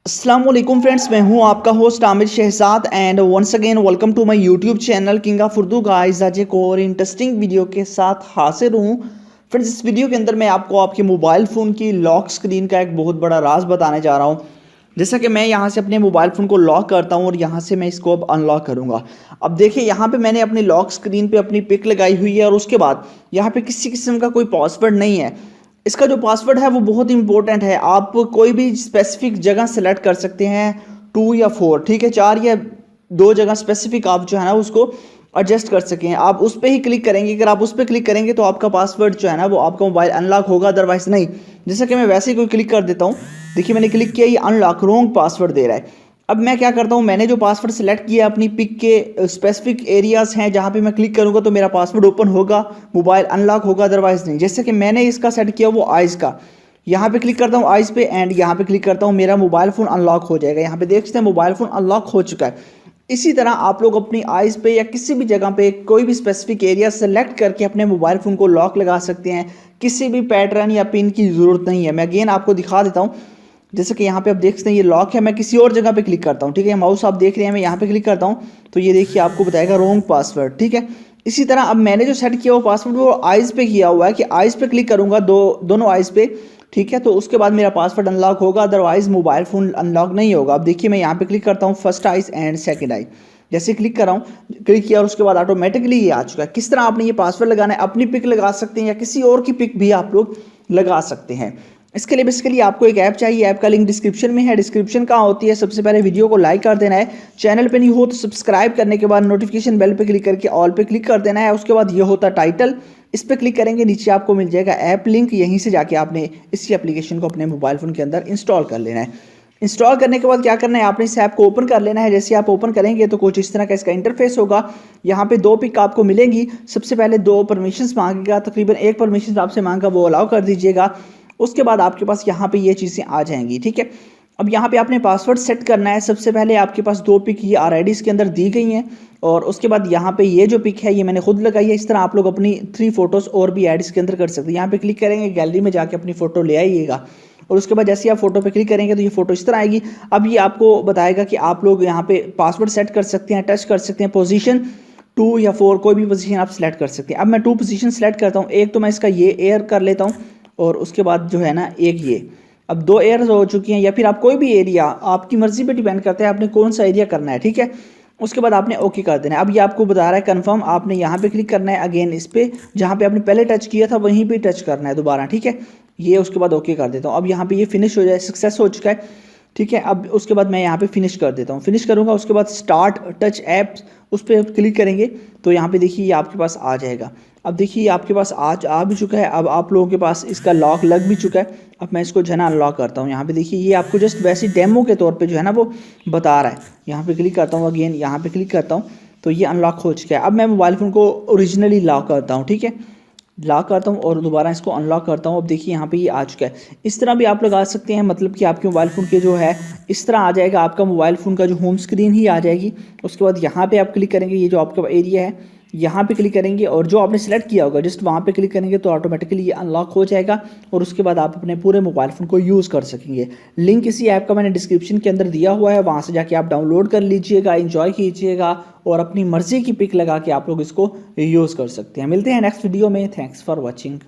अस्सलाम वालेकुम फ्रेंड्स, मैं हूं आपका host Aamir Shahzad and once again welcome to my YouTube channel king of Urdu guys. आज एक और इंटरेस्टिंग वीडियो के साथ हाजिर हूं फ्रेंड्स। इस वीडियो के अंदर मैं आपको आपके मोबाइल फ़ोन की लॉक स्क्रीन का एक बहुत बड़ा राज बताने जा रहा हूं। जैसा कि मैं यहां से अपने मोबाइल फ़ोन को लॉक करता हूं और यहां से मैं इसको अब अनलॉक करूंगा। अब देखिए, यहां पे मैंने अपनी लॉक स्क्रीन पे अपनी पिक लगाई हुई है और उसके बाद यहां पे किसी किस्म का कोई पासवर्ड नहीं है। इसका जो पासवर्ड है वो बहुत इंपॉर्टेंट है। आप कोई भी स्पेसिफिक जगह सेलेक्ट कर सकते हैं, 2 या 4, ठीक है, 4 या 2 जगह स्पेसिफिक आप जो है ना उसको एडजस्ट कर सकें। आप उस पर ही क्लिक करेंगे। अगर आप उस पर क्लिक करेंगे तो आपका पासवर्ड जो है ना वो आपका मोबाइल अनलॉक होगा, अदरवाइज नहीं। जैसे कि मैं वैसे ही कोई क्लिक कर देता हूँ, देखिए मैंने क्लिक किया, ये अनलॉक रॉन्ग पासवर्ड दे रहा है। अब मैं क्या करता हूँ, मैंने जो पासवर्ड सेलेक्ट किया अपनी पिक के स्पेसिफिक एरियाज़ हैं जहाँ पे मैं क्लिक करूँगा तो मेरा पासवर्ड ओपन होगा, मोबाइल अनलॉक होगा, अदरवाइज नहीं। जैसे कि मैंने इसका सेट किया वो आइज़ का, यहाँ पे क्लिक करता हूँ आइज़ पे एंड यहाँ पे क्लिक करता हूँ, मेरा मोबाइल फ़ोन अनलॉक हो जाएगा। यहाँ पे देख सकते हैं मोबाइल फ़ोन अनलॉक हो चुका है। इसी तरह आप लोग अपनी आइज़ पे या किसी भी जगह पे कोई भी स्पेसिफिक एरिया सेलेक्ट करके अपने मोबाइल फ़ोन को लॉक लगा सकते हैं। किसी भी पैटर्न या पिन की ज़रूरत नहीं है। मैं अगेन आपको दिखा देता हूँ। जैसे कि यहाँ पे आप देख सकते हैं ये लॉक है। मैं किसी और जगह पे क्लिक करता हूँ, ठीक है, माउस आप देख रहे हैं, मैं यहाँ पे क्लिक करता हूँ तो ये देखिए आपको बताएगा रॉन्ग पासवर्ड, ठीक है। इसी तरह अब मैंने जो सेट किया वो पासवर्ड वो आइज़ पे किया हुआ है कि आइज़ पे क्लिक करूँगा, दोनों आइज़ पे, ठीक है, तो उसके बाद मेरा पासवर्ड अनलॉक होगा, अदरवाइज मोबाइल फ़ोन अनलॉक नहीं होगा। अब देखिए मैं यहाँ पे क्लिक करता हूँ फर्स्ट आइज़ एंड सेकंड आई। जैसे क्लिक कर रहा हूँ, क्लिक किया और उसके बाद ऑटोमेटिकली ये आ चुका है। किस तरह आपने ये पासवर्ड लगाना है, अपनी पिक लगा सकते हैं या किसी और की पिक भी आप लोग लगा सकते हैं। इसके लिए बेसिकली आपको एक ऐप चाहिए। ऐप का लिंक डिस्क्रिप्शन में है। डिस्क्रिप्शन कहाँ होती है, सबसे पहले वीडियो को लाइक कर देना है। चैनल पे नहीं हो तो सब्सक्राइब करने के बाद नोटिफिकेशन बेल पे क्लिक करके ऑल पे क्लिक कर देना है। उसके बाद ये होता है टाइटल, इस पर क्लिक करेंगे, नीचे आपको मिल जाएगा ऐप लिंक। यहीं से जाके आपने इसी एप्लीकेशन को अपने मोबाइल फ़ोन के अंदर इंस्टॉल कर लेना है। इंस्टॉल करने के बाद क्या करना है, आपने इस ऐप को ओपन कर लेना है। जैसे आप ओपन करेंगे तो कुछ इस तरह का इसका इंटरफेस होगा। यहाँ पे 2 पिक आपको मिलेंगी। सबसे पहले 2 परमिशंस मांगेगा, तकरीबन 1 परमिशन आपसे मांगा वो अलाउ कर दीजिएगा। उसके बाद आपके पास यहाँ पे ये चीज़ें आ जाएंगी, ठीक है। अब यहाँ पे आपने पासवर्ड सेट करना है। सबसे पहले आपके पास 2 पिक ये RIDs के अंदर दी गई हैं और उसके बाद यहाँ पे ये जो पिक है ये मैंने खुद लगाई है। इस तरह आप लोग अपनी 3 फोटोज़ और भी ऐड इसके अंदर कर सकते हैं। यहाँ पे क्लिक करेंगे, गैलरी में जाके अपनी फ़ोटो ले आइएगा और उसके बाद जैसे ही आप फोटो पे क्लिक करेंगे तो ये फोटो इस तरह आएगी। अब ये आपको बताएगा कि आप लोग यहाँ पे पासवर्ड सेट कर सकते हैं, टच कर सकते हैं, पोजीशन 2 या 4 कोई भी पोजीशन आप सेलेक्ट कर सकते हैं। अब मैं 2 पोजीशन सेलेक्ट करता हूँ। एक तो मैं इसका ये एयर कर लेता हूँ और उसके बाद जो है ना एक ये, अब 2 एयर्स हो चुकी हैं। या फिर आप कोई भी एरिया, आपकी मर्जी पे डिपेंड करता है आपने कौन सा एरिया करना है, ठीक है। उसके बाद आपने ओके कर देना है। अब ये आपको बता रहा है कंफर्म, आपने यहाँ पे क्लिक करना है अगेन, इस पे जहाँ पे आपने पहले टच किया था वहीं पे टच करना है दोबारा, ठीक है। ये उसके बाद ओके कर देता हूँ। अब यहाँ पे ये फिनिश हो जाए, सक्सेस हो चुका है, ठीक है। अब उसके बाद मैं यहाँ पे फिनिश कर देता हूँ। फिनिश करूँगा उसके बाद स्टार्ट टच ऐप्स, उस पर क्लिक करेंगे तो यहाँ पे देखिए ये आपके पास आ जाएगा। अब देखिए ये आपके पास आज आ भी चुका है। अब आप लोगों के पास इसका लॉक लग भी चुका है। अब मैं इसको जो है ना अनलॉक करता हूँ। यहाँ पे देखिए ये आपको जस्ट वैसे डेमो के तौर पे जो है ना वो बता रहा है। यहाँ पे क्लिक करता हूँ अगेन, यहाँ पे क्लिक करता हूँ तो ये अनलॉक हो चुका है। अब मैं मोबाइल फ़ोन को ओरिजिनली लॉक करता हूँ, ठीक है, लॉक करता हूँ और दोबारा इसको अनलॉक करता हूँ। अब देखिए यहाँ पे ये आ चुका है। इस तरह भी आप लगा सकते हैं, मतलब कि आपके मोबाइल फ़ोन के जो है इस तरह आ जाएगा। आपका मोबाइल फ़ोन का जो होम स्क्रीन ही आ जाएगी। उसके बाद यहाँ पे आप क्लिक करेंगे, ये जो आपका एरिया है यहाँ पे क्लिक करेंगे और जो आपने सेलेक्ट किया होगा जस्ट वहाँ पे क्लिक करेंगे तो ऑटोमेटिकली ये अनलॉक हो जाएगा और उसके बाद आप अपने पूरे मोबाइल फ़ोन को यूज़ कर सकेंगे। लिंक इसी ऐप का मैंने डिस्क्रिप्शन के अंदर दिया हुआ है, वहाँ से जाके आप डाउनलोड कर लीजिएगा, एंजॉय कीजिएगा और अपनी मर्ज़ी की पिक लगा के आप लोग इसको यूज़ कर सकते हैं। मिलते हैं नेक्स्ट वीडियो में। Thanks for watching.